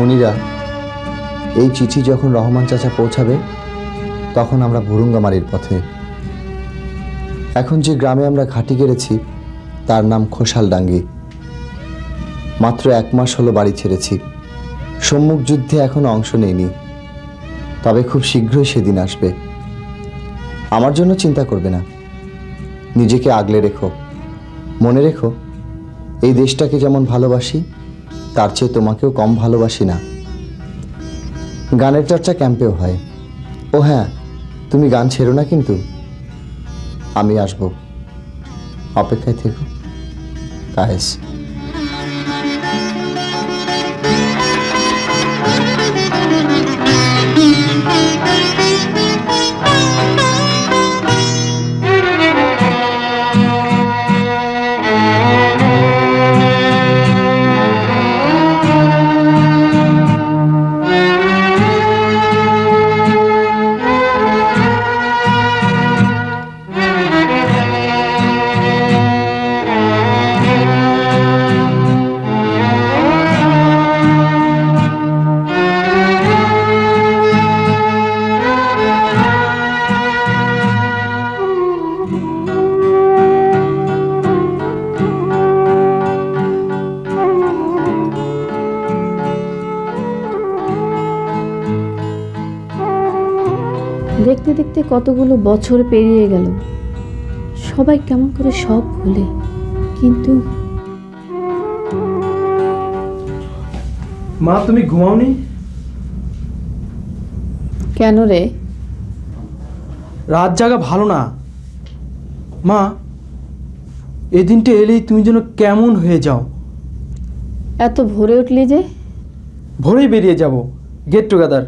মনিরা, এই চিঠি যখন রহমান চাচা পৌঁছাবে তখন আমরা ভুরুঙ্গামারির পথে। এখন যে গ্রামে আমরা ঘাঁটি গেড়েছি তার নাম খোসালডাঙ্গি। মাত্র 1 মাস হলো বাড়ি ছেড়েছি। সম্মুখ যুদ্ধে এখনো অংশ নেইনি, তবে খুব শীঘ্রই সেদিন আসবে। আমার জন্য চিন্তা করবে না, নিজেকে আগলে রেখো। মনে রেখো, এই দেশটাকে যেমন ভালোবাসি তার চেয়ে তোমাকেও কম ভালোবাসি না। গানের চর্চা ক্যাম্পেও হয়। ও হ্যাঁ, তুমি গান ছেড়ো না কিন্তু। আমি আসব, অপেক্ষায় থেকো। কায়েস। দেখতে দেখতে কতগুলো বছর পেরিয়ে গেল। সবাই কেমন করে সব ভুলে, কিন্তু মা তুমি ঘুমাওনি কেন রে? রাত জাগা ভালো না মা। এই দিনটা এলেই তুমি যেন কেমন হয়ে যাও। এত ভোরে উঠলি যে? ভোরেই বেরিয়ে যাব, গেট টুগেদার,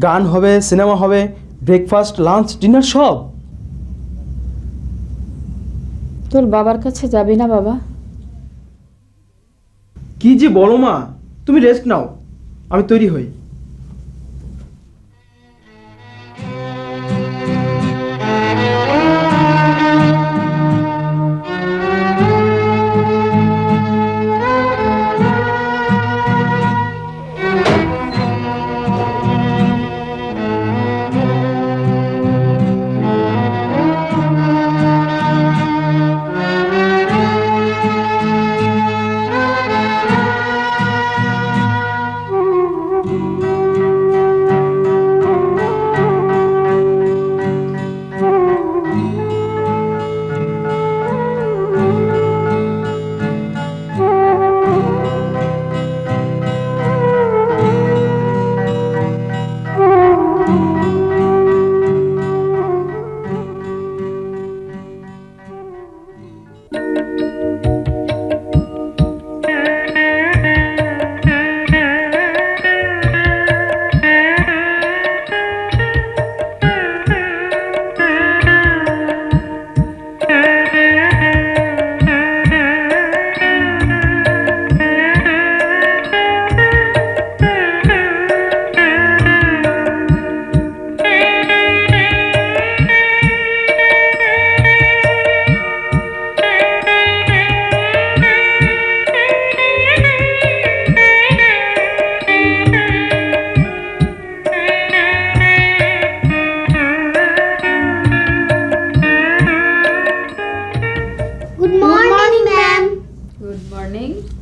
গান হবে, সিনেমা হবে, ব্রেকফাস্ট, লাঞ্চ, ডিনার সব। তোর বাবার কাছে যাবি না বাবা? কি যে বলো মা, তুমি রেস্ট নাও, আমি তৈরি হই।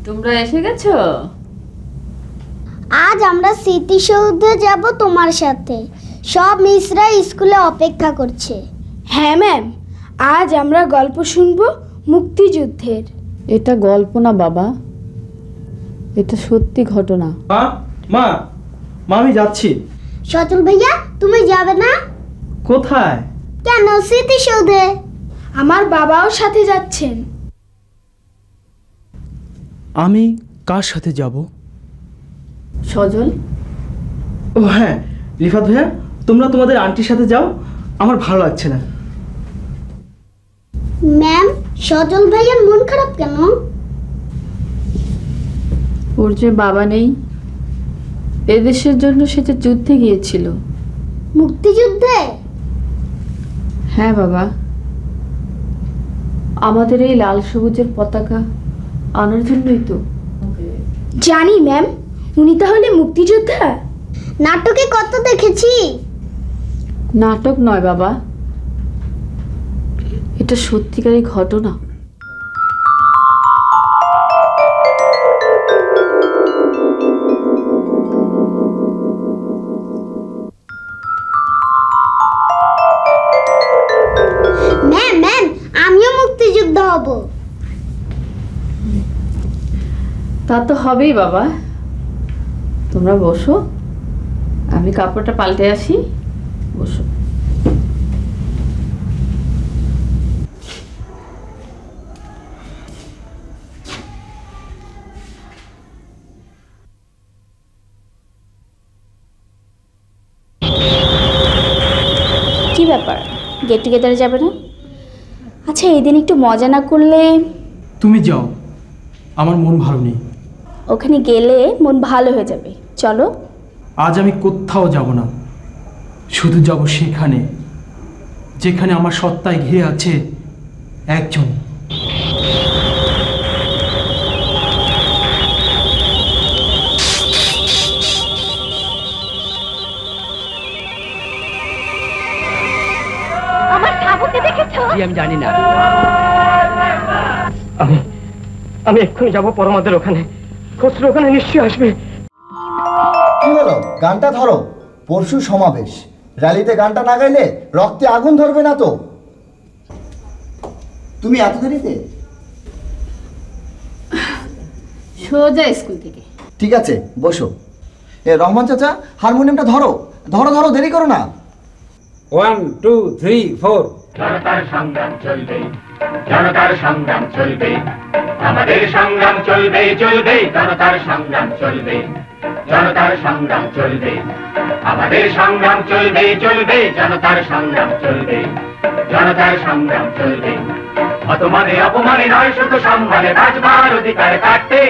তোমরা এসে গেছো? আজ আমরা স্মৃতিসৌধে যাব তোমার সাথে। সব মিসরা স্কুলে অপেক্ষা করছে। হ্যাঁ ম্যাম, আজ আমরা গল্প শুনবো মুক্তিযুদ্ধের। এটা গল্প না বাবা, এটা সত্যি ঘটনা। মা মা মা আমি যাচ্ছি। সচল ভাইয়া, তুমি যাবে না? কোথায়? কেন? স্মৃতিসৌধে। আমার বাবাও সাথে যাচ্ছেন। আমি কার সাথে যাব? সজল। ও হ্যাঁ, রিফাত ভাইয়া, তোমরা তোমাদের আন্টির সাথে যাও, আমার ভালো লাগছে না। ম্যাম, সজল ভাইয়ার মন খারাপ কেন? ওর যে বাবা নেই, এদেশের জন্য সে যে যুদ্ধে গিয়েছিল। মুক্তিযুদ্ধে? হ্যাঁ বাবা, আমাদের এই লাল সবুজের পতাকা আনার জন্যই তো। জানি ম্যাম, উনি তাহলে মুক্তিযোদ্ধা? নাটকে কত দেখেছি। নাটক নয় বাবা, এটা সত্যিকারের ঘটনা। ম্যাম ম্যাম, আমিও মুক্তিযোদ্ধা হব। তা তো হবেই বাবা। তোমরা বসো, আমি কাপড়টা পাল্টে আসি। বসো। কি ব্যাপার, গেট টুগেদারে যাবে না? আচ্ছা, এই দিন একটু মজা না করলে? তুমি যাও, আমার মন ভালো নেই। ওখানে গেলে মন ভালো হয়ে যাবে, চলো। আজ আমি কোথাও যাব না, শুধু যাব সেখানে যেখানে আমার সত্তায় ঘিরে আছে একজন। আমি জানি না। আমি এক্ষুনি যাবো পরমাদের ওখানে। খসরু ওখানে নিশ্চয়ই আসবে। কি হলো, গানটা ধরো। পরশু সমাবেশ, র্যালিতে গানটা না গাইলে রক্তে আগুন ধরবে না তো। তুমি এত দেরিতে? সোজা স্কুল থেকে। ঠিক আছে, বসো। এ রহমান চাচা, হারমোনিয়ামটা ধরো ধরো ধরো, দেরি করো না। 1 2 3 4। জনতার সংগ্রাম চলবে, জনতার সংগ্রাম চলবে, আমাদের সংগ্রাম চলবে চলবে, জনতার সংগ্রাম চলবে, জনতার সংগ্রাম চলবে, আমাদের সংগ্রাম চলবে চলবে, জনতার সংগ্রাম চলবে, জনতার সংগ্রাম চলবে। অপমানে অপমানে নয়, শুধু সম্মানে বাঁচবার অধিকার কাটতে,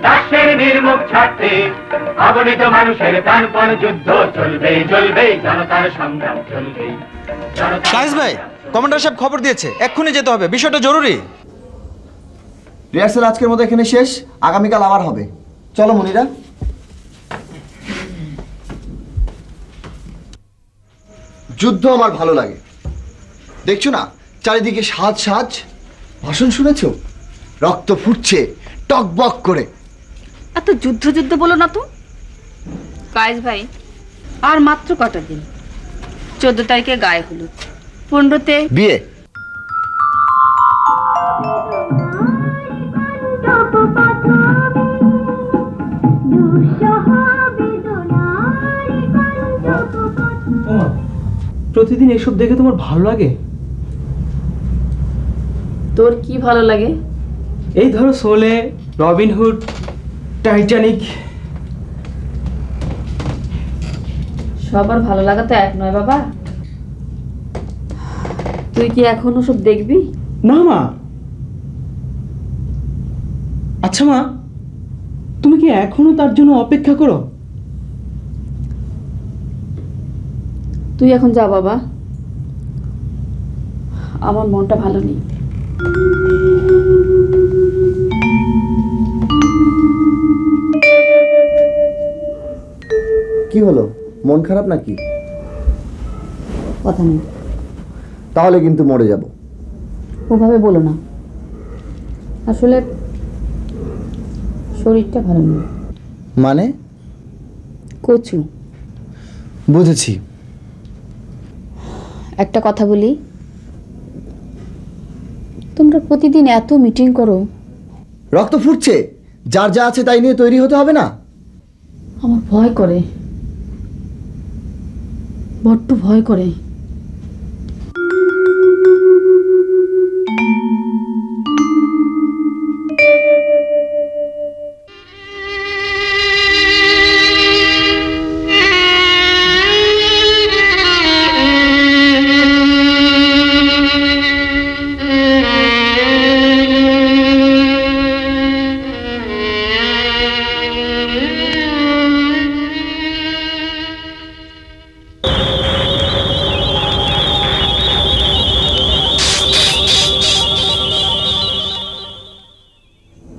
দাসের নির্মুখ ছাড়তে, অগণিত মানুষের প্রাণপণ যুদ্ধ চলবে চলবে, জনতার সংগ্রাম চলবে। কায়েস ভাই, কমান্ডার সাহেব খবর দিয়েছে, এক্ষুনি যেতে হবে, বিষয়টা জরুরি। রিহার্সাল আজকের মতো এখানে শেষ, আগামীকাল আবার হবে। চলো মনিরা। যুদ্ধ আমার ভালো লাগে, দেখছো না চারিদিকে সাজ সাজ। ভাষণ শুনেছো? রক্ত ফুটছে টকবক করে। এত যুদ্ধ যুদ্ধ বলো না তো। কায়েস ভাই, আর মাত্র কটা দিন। 14 তারিখে গায়ে হলুদ, 15তে বিয়ে। প্রতিদিন এসব দেখে তোমার ভালো লাগে? তোর কি ভালো লাগে? এই ধরো শোলে, রবিনহুড, টাইটানিক। সবার ভালো লাগা তো এক নয় বাবা। তুই কি এখনো সব দেখবি? না মা। আচ্ছা মা, তুমি কি এখনো তার জন্য অপেক্ষা করো? তুই এখন যা বাবা, আমার মনটা ভালো নেই। কি হলো, মন খারাপ নাকি? কথা নেই। তাহলে কিন্তু মরে যাব। ওভাবে বলো না, আসলে শরীরটা ভালো নেই। মানে? কচু। বুঝেছি। একটা কথা বলি, তোমরা প্রতিদিন এত মিটিং করো। রক্ত ফুটছে, যার যা আছে তাই নিয়ে তৈরি হতে হবে না? আমার ভয় করে, বড্ড ভয় করে।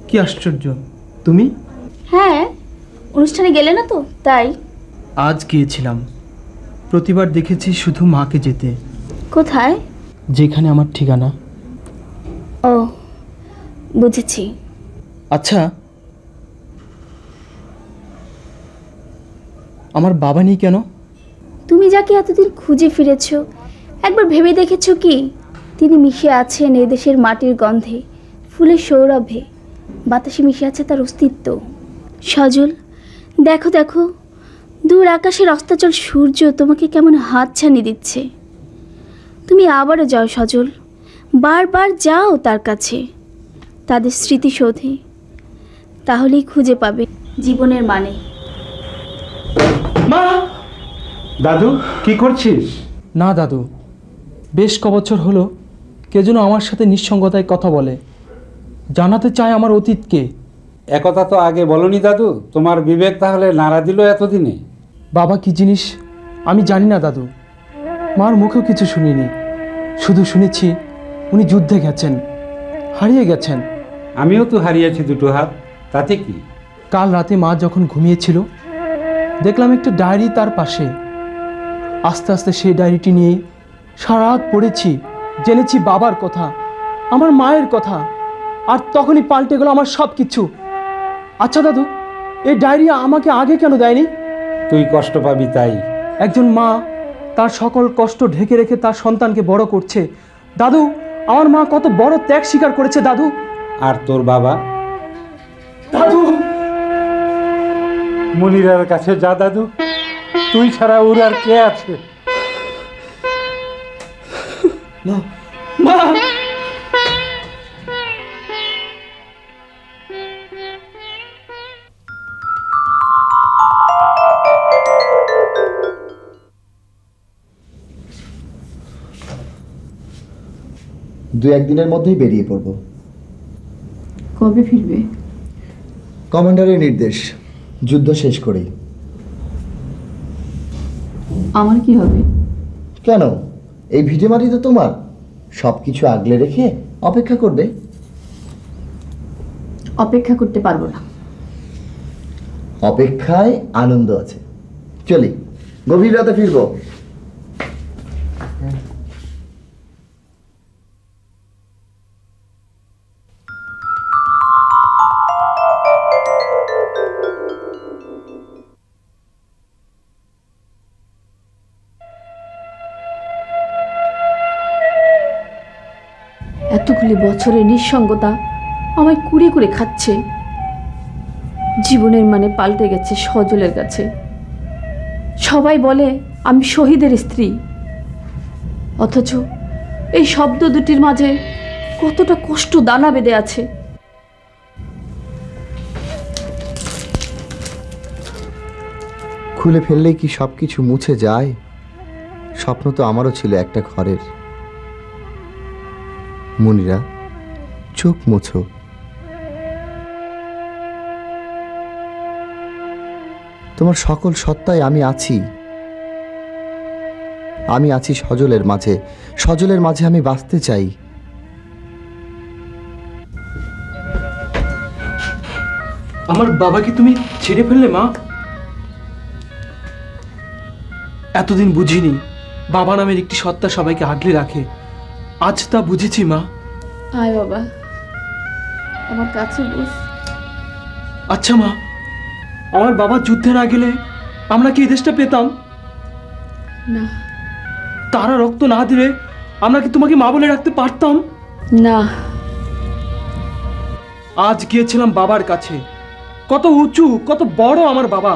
কি আশ্চর্য, তুমি? হ্যাঁ, অনুষ্ঠানে গেলে না তো তাই। আজ গিয়েছিলাম। প্রতিবার দেখেছি শুধু মাকে যেতে। কোথায়? যেখানে আমার ঠিকানা। ও বুঝেছি। আচ্ছা, আমার বাবা নেই কেন? তুমি যাকে এতদিন খুঁজে ফিরেছ, একবার ভেবে দেখেছো কি তিনি মিশে আছেন এদেশের মাটির গন্ধে, ফুলের সৌরভে, বাতাসে মিশে আছে তার অস্তিত্ব। সজল, দেখো দেখো, দূর আকাশের অস্তাচল সূর্য তোমাকে কেমন হাতছানি দিচ্ছে। তুমি আবারও যাও সজল, বারবার যাও তার কাছে, তাদের স্মৃতিসৌধে, তাহলেই খুঁজে পাবে জীবনের মানে। মা! দাদু, কি করছিস? না দাদু, বেশ কবছর হলো কে যেন আমার সাথে নিঃসঙ্গতায় কথা বলে, জানাতে চায় আমার অতীতকে। একথা তো আগে বলনি দাদু, তোমার বিবেক তাহলে নাড়া দিল এতদিনে? বাবা কি জিনিস আমি জানি না দাদু, মার মুখেও কিছু শুনিনি, শুধু শুনেছি উনি যুদ্ধে গেছেন, হারিয়ে গেছেন। আমিও তো হারিয়েছি দুটো হাত, তাতে কি? কাল রাতে মা যখন ঘুমিয়েছিল দেখলাম একটা ডায়েরি তার পাশে। আস্তে আস্তে সেই ডায়েরিটি নিয়েই সারা রাত পড়েছি, জেনেছি বাবার কথা, আমার মায়ের কথা, আর তখনই পাল্টে গেল আমার সব কিছু। আচ্ছা দাদু, এই ডায়েরি আমাকে আগে কেন দেয়নি? তুই কষ্ট পাবি তাই। একজন মা তার সকল কষ্ট ঢেকে রেখে তার সন্তানকে বড় করছে। দাদু, আমার মা কত বড় ত্যাগ স্বীকার করেছে দাদু। আর তোর বাবা? দাদু, মনিরার কাছে যা দাদু, তুই ছাড়া ওর আর কে আছে? না মা! দু একদিনের মধ্যেই বেরিয়ে পড়ব। কবে ফিরবে? কমান্ডারের নির্দেশ, যুদ্ধ শেষ করেই। আমার কি হবে? কেন, এই ভিটে মাটি তো তোমার, সব কিছু আগলে রেখে অপেক্ষা করবে। অপেক্ষা করতে পারবো না। অপেক্ষায় আনন্দ আছে। চলি, গভীর রাতে ফিরবো। এতগুলি বছরের নিঃসঙ্গতা আমায় কুড়ে কুড়ে খাচ্ছে। জীবনের মানে পাল্টে গেছে সজলের কাছে। সবাই বলে আমি শহীদের স্ত্রী, অথচ এই শব্দ দুটির মাঝে কতটা কষ্ট দানা বেঁধে আছে। খুলে ফেললেই কি সব কিছু মুছে যায়? স্বপ্ন তো আমারও ছিল একটা ঘরের। মনিরা, চোখ মুছো। তোমার সকল সত্তায় আমি আছি। আমি আছি সজলের মাঝে, সজলের মাঝে আমি বাঁচতে চাই। আমার বাবাকে তুমি ছেড়ে ফেললে মা? এতদিন বুঝিনি বাবা নামের একটি সত্তা সবাইকে আগলে রাখে, আজ তা বুঝেছি মা। আয় বাবা, আমার কাছে বস। আচ্ছা মা, আমার বাবা যুদ্ধে না গেলে আমরা কি এই দেশটা পেতাম? না। তারা রক্ত না দিলে আমরা কি তোমাকে মা বলে রাখতে পারতাম? না। আজ গিয়েছিলাম বাবার কাছে, কত উঁচু কত বড় আমার বাবা,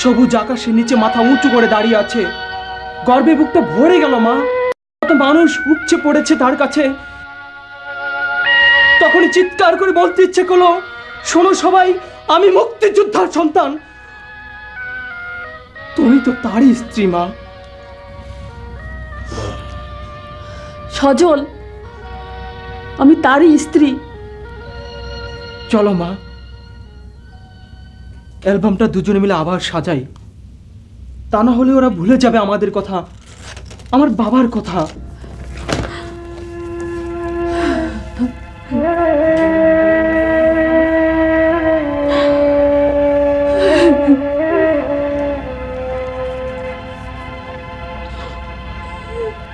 সবুজ আকাশের নিচে মাথা উঁচু করে দাঁড়িয়ে আছে। গর্বে বুকটা ভরে গেল মা, কত মানুষ উপচে পড়েছে তার কাছে। তখনই চিৎকার করে বলতে ইচ্ছে করলো, শোনো সবাই, আমি মুক্তিযোদ্ধার সন্তান, তুমি তো তারই স্ত্রী মা। সজল, আমি তারই স্ত্রী। চলো মা, অ্যালবামটা দুজনে মিলে আবার সাজাই, তা না হলে ওরা ভুলে যাবে আমাদের কথা, আমার বাবার কথা।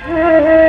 না